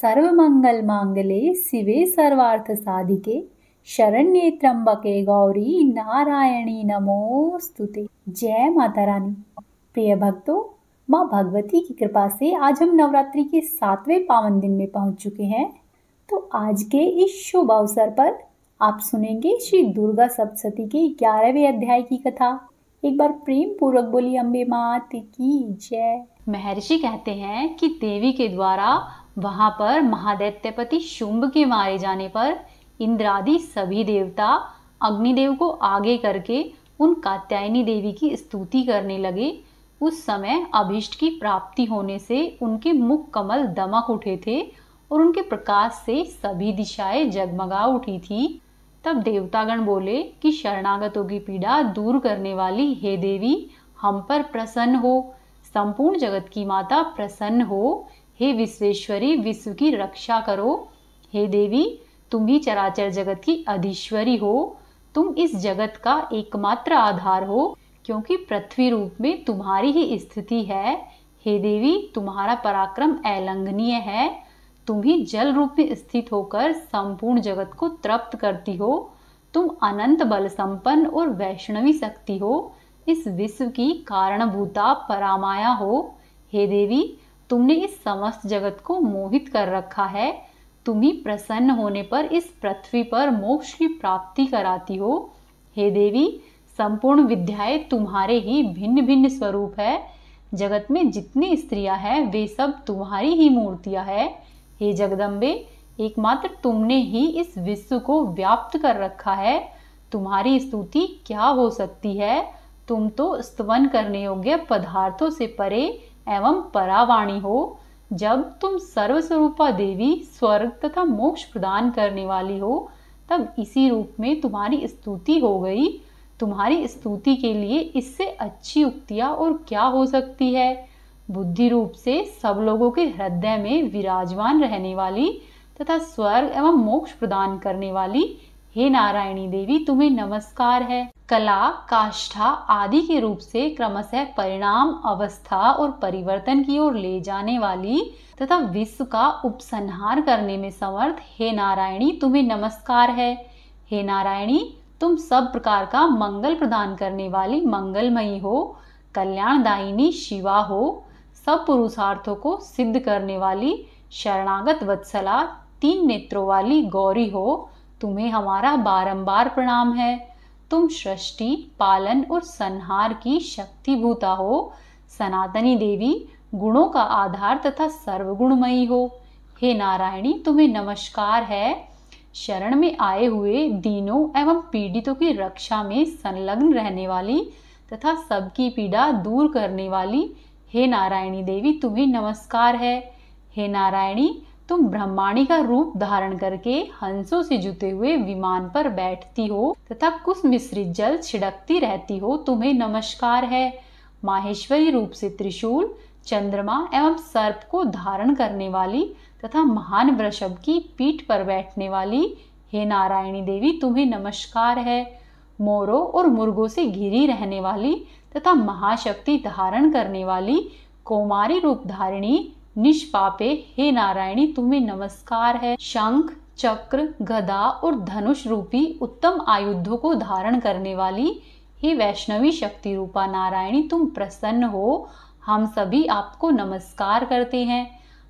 सर्वमंगल मांगले शिवे सर्वार्थ साधिके शरण्ये त्र्यंबके गौरी नारायणी नमोस्तुते। जय माता रानी। प्रिय भक्तों, माँ भगवती की कृपा से आज हम नवरात्रि के 7वें पावन दिन में पहुंच चुके हैं। तो आज के इस शुभ अवसर पर आप सुनेंगे श्री दुर्गा सप्तशती के 11वें अध्याय की कथा। एक बार प्रेम पूर्वक बोली अम्बे मात की जय। महर्षि कहते हैं कि देवी के द्वारा वहां पर महादैत्यपति शुंभ के मारे जाने पर इंद्रादि सभी देवता अग्निदेव को आगे करके उन कात्यायनी देवी की स्तुति करने लगे। उस समय अभीष्ट की प्राप्ति होने से उनके मुख कमल दमक उठे थे और उनके प्रकाश से सभी दिशाएं जगमगा उठी थी। तब देवतागण बोले कि शरणागतों की पीड़ा दूर करने वाली हे देवी, हम पर प्रसन्न हो। संपूर्ण जगत की माता प्रसन्न हो। हे विश्वेश्वरी, विश्व की रक्षा करो। हे देवी, तुम ही चराचर जगत की अधीश्वरी हो। तुम इस जगत का एकमात्र आधार हो, क्योंकि पृथ्वी रूप में तुम्हारी ही स्थिति है। हे देवी, तुम्हारा पराक्रम अलंघनीय है। तुम ही जल रूप में स्थित होकर संपूर्ण जगत को तृप्त करती हो। तुम अनंत बल संपन्न और वैष्णवी शक्ति हो। इस विश्व की कारणभूता परामाया हो। हे देवी, तुमने इस समस्त जगत को मोहित कर रखा है। तुम ही प्रसन्न होने पर इस पृथ्वी पर मोक्ष की प्राप्ति कराती हो। हे देवी, संपूर्ण विद्याएं तुम्हारे ही भिन्न भिन्न स्वरूप है। जगत में जितनी स्त्रियां हैं वे सब तुम्हारी ही मूर्तियां हैं। हे जगदम्बे, एकमात्र तुमने ही इस विश्व को व्याप्त कर रखा है। तुम्हारी स्तुति क्या हो सकती है। तुम तो स्तवन करने योग्य पदार्थों से परे एवं परावाणी हो। जब तुम सर्वस्वरूपा देवी स्वर्ग तथा मोक्ष प्रदान करने वाली हो, तब इसी रूप में तुम्हारी स्तुति हो गई। तुम्हारी स्तुति के लिए इससे अच्छी उक्तियां और क्या हो सकती है। बुद्धि रूप से सब लोगों के हृदय में विराजमान रहने वाली तथा स्वर्ग एवं मोक्ष प्रदान करने वाली हे नारायणी देवी, तुम्हें नमस्कार है। कला, काष्ठा आदि के रूप से क्रमशः परिणाम, अवस्था और परिवर्तन की ओर ले जाने वाली तथा विश्व का उपसंहार करने में समर्थ हे नारायणी, तुम्हें नमस्कार है। हे नारायणी, तुम सब प्रकार का मंगल प्रदान करने वाली मंगलमयी हो। कल्याणदायिनी शिवा हो। सब पुरुषार्थों को सिद्ध करने वाली शरणागत वत्सला, 3 नेत्रों वाली गौरी हो। तुम्हें हमारा बारंबार प्रणाम है। तुम सृष्टि, पालन और संहार की शक्तिभूता हो। सनातनी देवी, गुणों का आधार तथा सर्वगुणमयी हो। हे नारायणी, तुम्हें नमस्कार है। शरण में आए हुए दीनों एवं पीड़ितों की रक्षा में संलग्न रहने वाली तथा सबकी पीड़ा दूर करने वाली हे नारायणी देवी, तुम्हें नमस्कार है। हे नारायणी, तुम ब्रह्माणी का रूप धारण करके हंसों से जुते हुए विमान पर बैठती हो तथा कुछ मिश्रित जल छिड़कती रहती हो। तुम्हें नमस्कार है। माहेश्वरी रूप से त्रिशूल, चंद्रमा एवं सर्प को धारण करने वाली तथा महान वृषभ की पीठ पर बैठने वाली हे नारायणी देवी, तुम्हें नमस्कार है। मोरों और मुर्गों से घिरी रहने वाली तथा महाशक्ति धारण करने वाली कौमारी रूप धारिणी निष्पापे हे नारायणी, तुम्हें नमस्कार है। शंख, चक्र, गदा और धनुष रूपी उत्तम आयुधों को धारण करने वाली हे वैष्णवी शक्ति रूपा नारायणी, तुम प्रसन्न हो। हम सभी आपको नमस्कार करते हैं।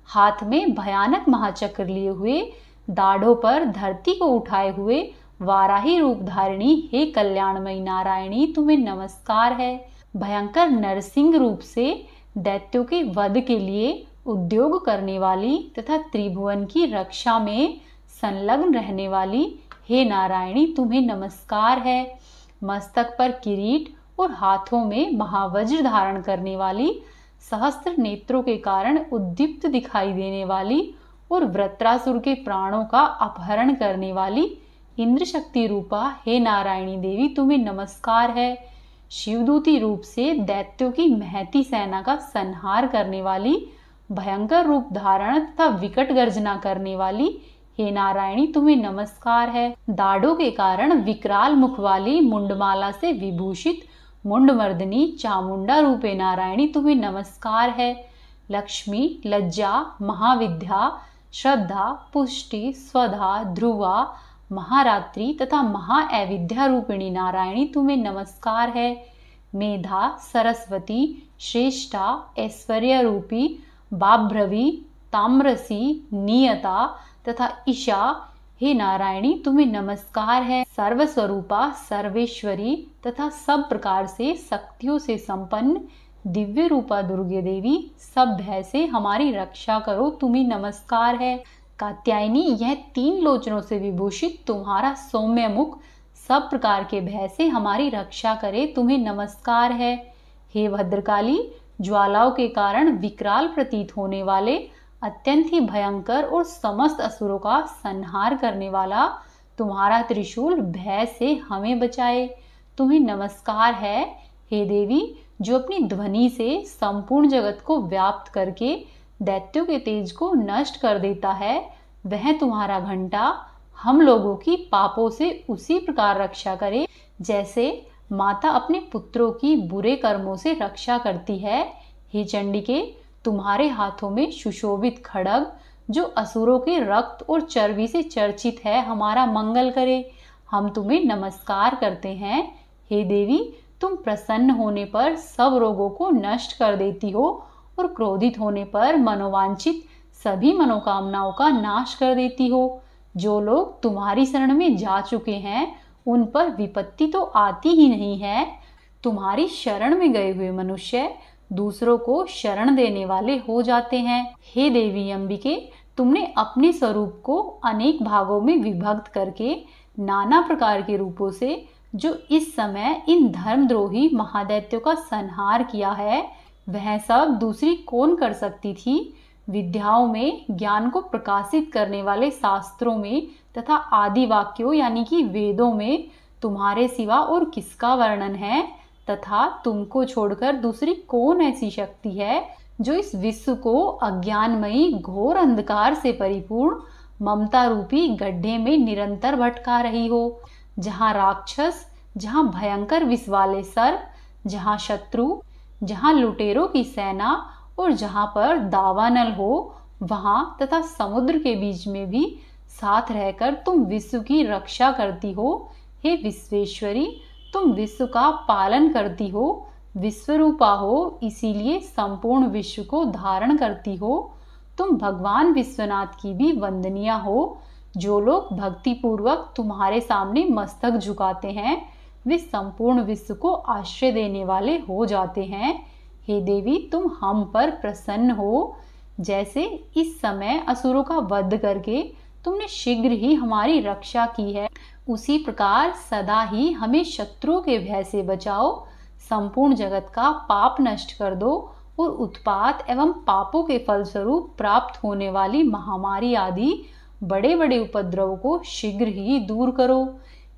हाथ में भयानक महाचक्र लिए हुए, दाढ़ों पर धरती को उठाए हुए वाराही रूप धारिणी हे कल्याणमयी नारायणी, तुम्हें नमस्कार है। भयंकर नरसिंह रूप से दैत्यों के वध के लिए उद्योग करने वाली तथा त्रिभुवन की रक्षा में संलग्न रहने वाली हे नारायणी, तुम्हें नमस्कार है। मस्तक पर किरीट और हाथों में महावज्र धारण करने वाली, सहस्त्र नेत्रों के कारण उद्दीप्त दिखाई देने वाली और वृत्रासुर के प्राणों का अपहरण करने वाली इंद्र शक्ति रूपा हे नारायणी देवी, तुम्हें नमस्कार है। शिवदूती रूप से दैत्यों की महती सेना का संहार करने वाली, भयंकर रूप धारण तथा विकट गर्जना करने वाली हे नारायणी, तुम्हें नमस्कार है। दाढ़ों के कारण विकराल मुख वाली, मुंडमाला से विभूषित मुंडमर्दिनी चामुंडा रूपे नारायणी, तुम्हें नमस्कार है। लक्ष्मी, लज्जा, महाविद्या, श्रद्धा, पुष्टि, स्वधा, ध्रुवा, महारात्रि तथा महाऐविद्या रूपिणी नारायणी तुम्हें नमस्कार है। मेधा, सरस्वती, श्रेष्ठा, ऐश्वर्य रूपी बाभ्रवी, ताम्रसी, नियता तथा ईशा हे नारायणी तुम्हें नमस्कार है। सर्वस्वरूपा, सर्वेश्वरी तथा सब प्रकार से शक्तियों से संपन्न दिव्य रूपा दुर्गे देवी, सब भय से हमारी रक्षा करो तुम्हें नमस्कार है। कात्यायनी, यह 3 लोचनों से विभूषित तुम्हारा सौम्य मुख सब प्रकार के भय से हमारी रक्षा करे तुम्हें नमस्कार है। हे भद्रकाली, ज्वालाओं के कारण विकराल प्रतीत होने वाले अत्यंत ही भयंकर और समस्त असुरों का संहार करने वाला तुम्हारा त्रिशूल भय से हमें बचाए तुम्हें नमस्कार है। हे देवी, जो अपनी ध्वनि से संपूर्ण जगत को व्याप्त करके दैत्यों के तेज को नष्ट कर देता है, वह तुम्हारा घंटा हम लोगों की पापों से उसी प्रकार रक्षा करे जैसे माता अपने पुत्रों की बुरे कर्मों से रक्षा करती है। हे चंडिके, तुम्हारे हाथों में सुशोभित खड्ग जो असुरों के रक्त और चर्बी से चर्चित है हमारा मंगल करे। हम तुम्हें नमस्कार करते हैं। हे देवी, तुम प्रसन्न होने पर सब रोगों को नष्ट कर देती हो और क्रोधित होने पर मनोवांछित सभी मनोकामनाओं का नाश कर देती हो। जो लोग तुम्हारी शरण में जा चुके हैं उन पर विपत्ति तो आती ही नहीं है। तुम्हारी शरण में गए हुए मनुष्य दूसरों को शरण देने वाले हो जाते हैं। हे देवी अंबिके, तुमने अपने स्वरूप को अनेक भागों में विभक्त करके नाना प्रकार के रूपों से जो इस समय इन धर्मद्रोही महादैत्यों का संहार किया है, वह सब दूसरी कौन कर सकती थी। विद्याओं में, ज्ञान को प्रकाशित करने वाले शास्त्रों में तथा आदि वाक्यों यानी कि वेदों में तुम्हारे सिवा और किसका वर्णन है, तथा तुमको छोड़कर दूसरी कौन ऐसी शक्ति है जो इस विश्व को अज्ञानमयी घोर अंधकार से परिपूर्ण ममता रूपी गड्ढे में निरंतर भटका रही हो। जहाँ राक्षस, जहाँ भयंकर विष वाले सर्प, जहाँ शत्रु, जहाँ लुटेरों की सेना और जहाँ पर दावानल हो, वहाँ तथा समुद्र के बीच में भी साथ रहकर तुम विश्व की रक्षा करती हो। हे विश्वेश्वरी, तुम विश्व का पालन करती हो, विश्वरूपा हो, इसीलिए संपूर्ण विश्व को धारण करती हो। तुम भगवान विश्वनाथ की भी वंदनीय हो। जो लोग भक्ति पूर्वक तुम्हारे सामने मस्तक झुकाते हैं वे संपूर्ण विश्व को आश्रय देने वाले हो जाते हैं। हे देवी, तुम हम पर प्रसन्न हो। जैसे इस समय असुरों का वध करके तुमने शीघ्र ही हमारी रक्षा की है, उसी प्रकार सदा ही हमें शत्रुओं के भय से बचाओ। संपूर्ण जगत का पाप नष्ट कर दो और उत्पात एवं पापों के फलस्वरूप प्राप्त होने वाली महामारी आदि बड़े बड़े उपद्रव को शीघ्र ही दूर करो।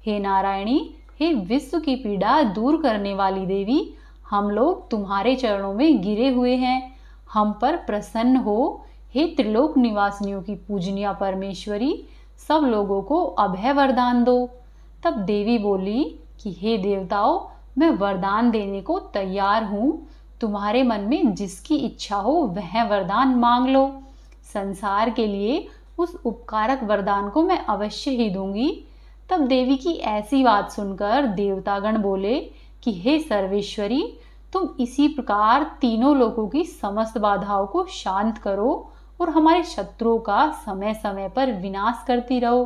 हे नारायणी, हे विश्व की पीड़ा दूर करने वाली देवी, हम लोग तुम्हारे चरणों में गिरे हुए हैं, हम पर प्रसन्न हो। हे त्रिलोक निवासिनियों की पूजनीय परमेश्वरी, सब लोगों को अभय वरदान दो। तब देवी बोली कि हे देवताओं, मैं वरदान देने को तैयार हूँ। तुम्हारे मन में जिसकी इच्छा हो वह वरदान मांग लो। संसार के लिए उस उपकारक वरदान को मैं अवश्य ही दूंगी। तब देवी की ऐसी बात सुनकर देवतागण बोले कि हे सर्वेश्वरी, तुम इसी प्रकार तीनों लोकों की समस्त बाधाओं को शांत करो और हमारे शत्रुओं का समय समय पर विनाश करती रहो।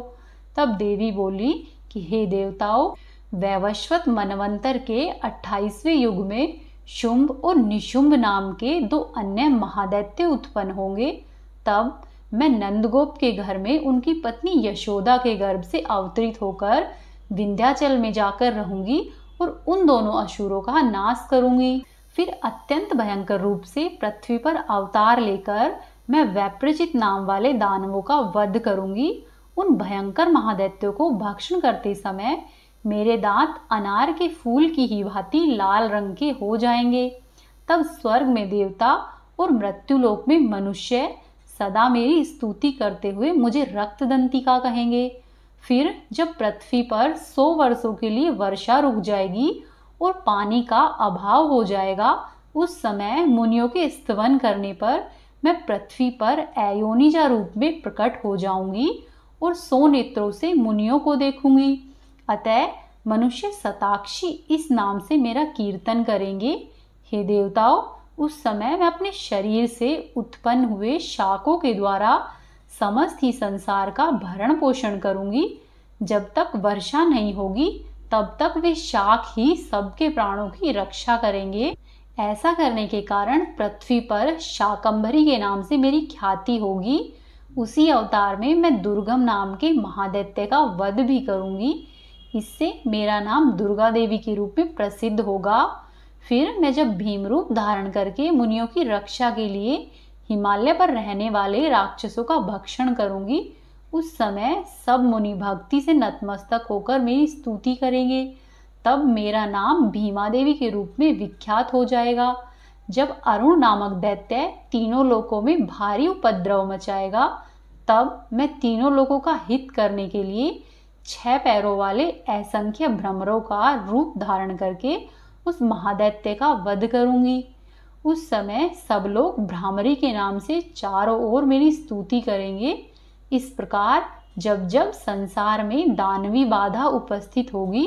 तब देवी बोली कि हे देवताओं, वैवस्वत मनवंतर के 28वें युग में शुंभ और निशुंभ नाम के 2 अन्य महादैत्य उत्पन्न होंगे। तब मैं नंदगोप के घर में उनकी पत्नी यशोदा के गर्भ से अवतरित होकर विंध्याचल में जाकर रहूंगी और उन दोनों असुरों का नाश करूंगी। फिर अत्यंत भयंकर रूप से पृथ्वी पर अवतार लेकर मैं वैप्रचित नाम वाले दानवों का वध करूंगी। उन भयंकर महादैत्यों को भक्षण करते समय मेरे दांत अनार के फूल की ही भांति लाल रंग के हो जाएंगे। तब स्वर्ग में देवता और मृत्युलोक में मनुष्य सदा मेरी स्तुति करते हुए मुझे रक्तदंतिका कहेंगे। फिर जब पृथ्वी पर 100 वर्षों के लिए वर्षा रुक जाएगी और पानी का अभाव हो जाएगा, उस समय मुनियों के स्तवन करने पर मैं पृथ्वी पर अयोनिजा रूप में प्रकट हो जाऊंगी और 100 नेत्रों से मुनियों को देखूंगी। अतः मनुष्य शताक्षी इस नाम से मेरा कीर्तन करेंगे। हे देवताओं, उस समय मैं अपने शरीर से उत्पन्न हुए शाकों के द्वारा समस्त ही संसार का भरण पोषण करूंगी। जब तक वर्षा नहीं होगी तब तक वे शाक ही सबके प्राणों की रक्षा करेंगे। ऐसा करने के कारण पृथ्वी पर शाकंभरी के नाम से मेरी ख्याति होगी। उसी अवतार में मैं दुर्गम नाम के महादैत्य का वध भी करूंगी। इससे मेरा नाम दुर्गा देवी के रूप में प्रसिद्ध होगा। फिर मैं जब भीम रूप धारण करके मुनियों की रक्षा के लिए हिमालय पर रहने वाले राक्षसों का भक्षण करूंगी, उस समय सब मुनि भक्ति से नतमस्तक होकर मेरी स्तुति करेंगे। तब मेरा नाम भीमा देवी के रूप में विख्यात हो जाएगा। जब अरुण नामक दैत्य तीनों लोकों में भारी उपद्रव मचाएगा, तब मैं तीनों लोकों का हित करने के लिए 6 पैरों वाले असंख्य भ्रमरों का रूप धारण करके उस महादैत्य का वध करूंगी। उस समय सब लोग भ्रामरी के नाम से चारों ओर मेरी स्तुति करेंगे। इस प्रकार जब जब संसार में दानवी बाधा उपस्थित होगी,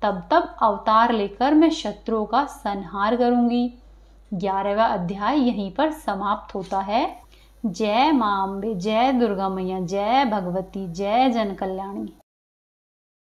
तब तब अवतार लेकर मैं शत्रुओं का संहार करूंगी। 11वां अध्याय यहीं पर समाप्त होता है। जय मां अम्बे, जय दुर्गा मैया, जय भगवती, जय जन कल्याणी।